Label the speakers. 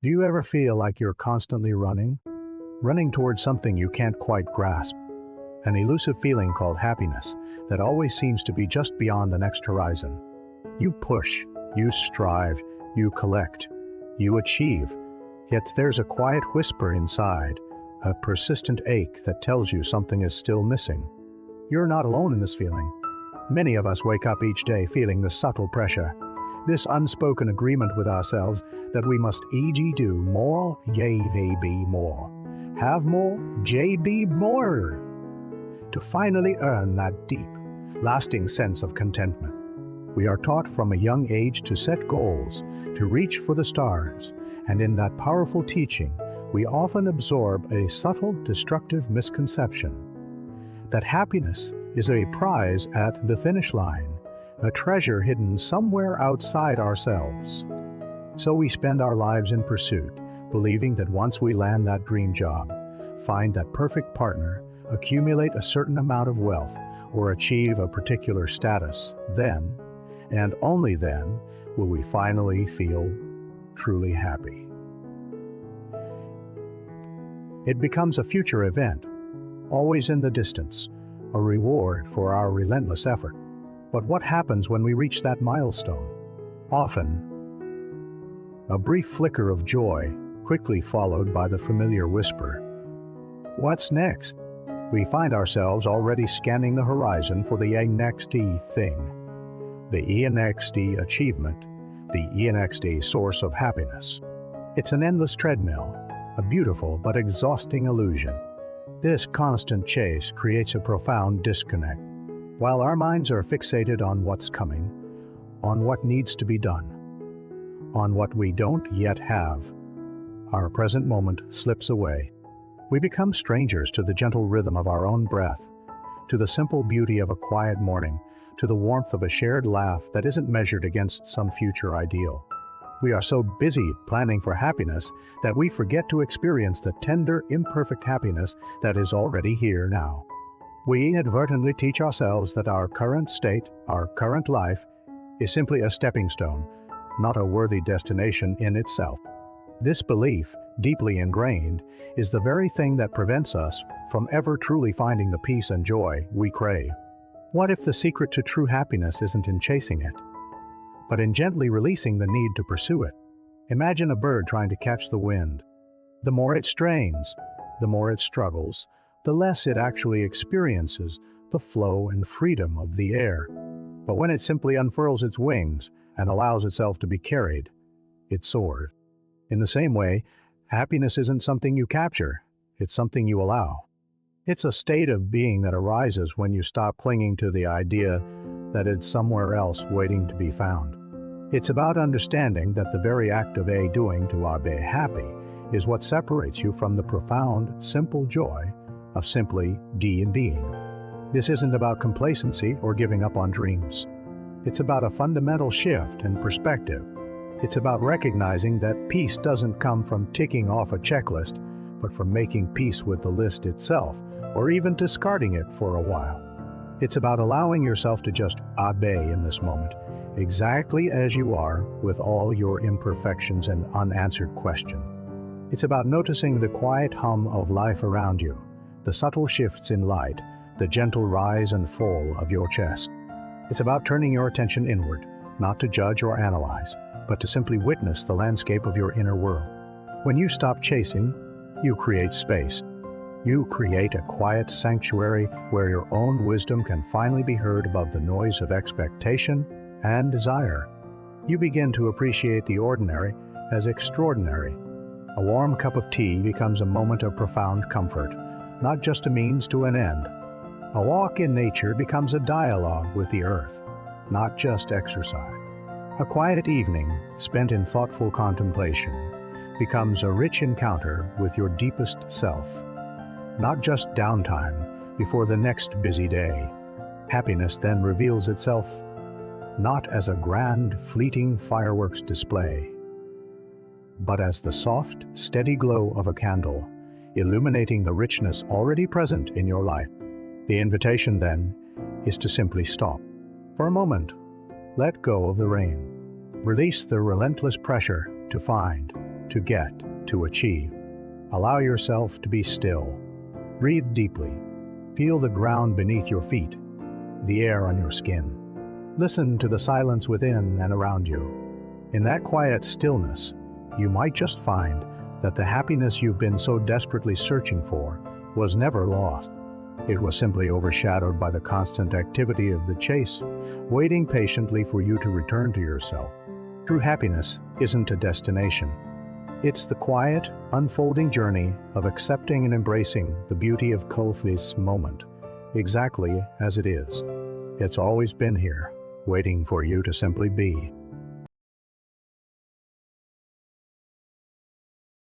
Speaker 1: Do you ever feel like you're constantly running? Running towards something you can't quite grasp? An elusive feeling called happiness that always seems to be just beyond the next horizon. You push, you strive, you collect, you achieve, yet there's a quiet whisper inside, a persistent ache that tells you something is still missing. You're not alone in this feeling. Many of us wake up each day feeling the subtle pressure, this unspoken agreement with ourselves that we must e.g. do more, yea, they be more, have more, j be more, to finally earn that deep, lasting sense of contentment. We are taught from a young age to set goals, to reach for the stars, and in that powerful teaching, we often absorb a subtle, destructive misconception that happiness is a prize at the finish line, a treasure hidden somewhere outside ourselves. So we spend our lives in pursuit, believing that once we land that dream job, find that perfect partner, accumulate a certain amount of wealth, or achieve a particular status, then, and only then, will we finally feel truly happy. It becomes a future event, always in the distance, a reward for our relentless effort. But what happens when we reach that milestone? Often, a brief flicker of joy, quickly followed by the familiar whisper, "What's next?" We find ourselves already scanning the horizon for the next thing, the next achievement, the next source of happiness. It's an endless treadmill, a beautiful but exhausting illusion. This constant chase creates a profound disconnect. While our minds are fixated on what's coming, on what needs to be done, on what we don't yet have, our present moment slips away. We become strangers to the gentle rhythm of our own breath, to the simple beauty of a quiet morning, to the warmth of a shared laugh that isn't measured against some future ideal. We are so busy planning for happiness that we forget to experience the tender, imperfect happiness that is already here now. We inadvertently teach ourselves that our current state, our current life, is simply a stepping stone, not a worthy destination in itself. This belief, deeply ingrained, is the very thing that prevents us from ever truly finding the peace and joy we crave. What if the secret to true happiness isn't in chasing it, but in gently releasing the need to pursue it? Imagine a bird trying to catch the wind. The more it strains, the more it struggles, the less it actually experiences the flow and freedom of the air. But when it simply unfurls its wings and allows itself to be carried, it soars. In the same way, happiness isn't something you capture, it's something you allow. It's a state of being that arises when you stop clinging to the idea that it's somewhere else waiting to be found. It's about understanding that the very act of doing to be happy is what separates you from the profound, simple joy of simply being. This isn't about complacency or giving up on dreams. It's about a fundamental shift in perspective. It's about recognizing that peace doesn't come from ticking off a checklist, but from making peace with the list itself, or even discarding it for a while. It's about allowing yourself to just obey in this moment, exactly as you are, with all your imperfections and unanswered questions. It's about noticing the quiet hum of life around you, the subtle shifts in light, the gentle rise and fall of your chest. It's about turning your attention inward, not to judge or analyze, but to simply witness the landscape of your inner world. When you stop chasing, you create space. You create a quiet sanctuary where your own wisdom can finally be heard above the noise of expectation and desire. You begin to appreciate the ordinary as extraordinary. A warm cup of tea becomes a moment of profound comfort, not just a means to an end. A walk in nature becomes a dialogue with the earth, not just exercise. A quiet evening spent in thoughtful contemplation becomes a rich encounter with your deepest self, not just downtime before the next busy day. Happiness then reveals itself not as a grand, fleeting fireworks display, but as the soft, steady glow of a candle, illuminating the richness already present in your life. The invitation, then, is to simply stop. For a moment, let go of the rein. Release the relentless pressure to find, to get, to achieve. Allow yourself to be still. Breathe deeply. Feel the ground beneath your feet, the air on your skin. Listen to the silence within and around you. In that quiet stillness, you might just find that the happiness you've been so desperately searching for was never lost. It was simply overshadowed by the constant activity of the chase, waiting patiently for you to return to yourself. True happiness isn't a destination. It's the quiet, unfolding journey of accepting and embracing the beauty of this moment, exactly as it is. It's always been here, waiting for you to simply be.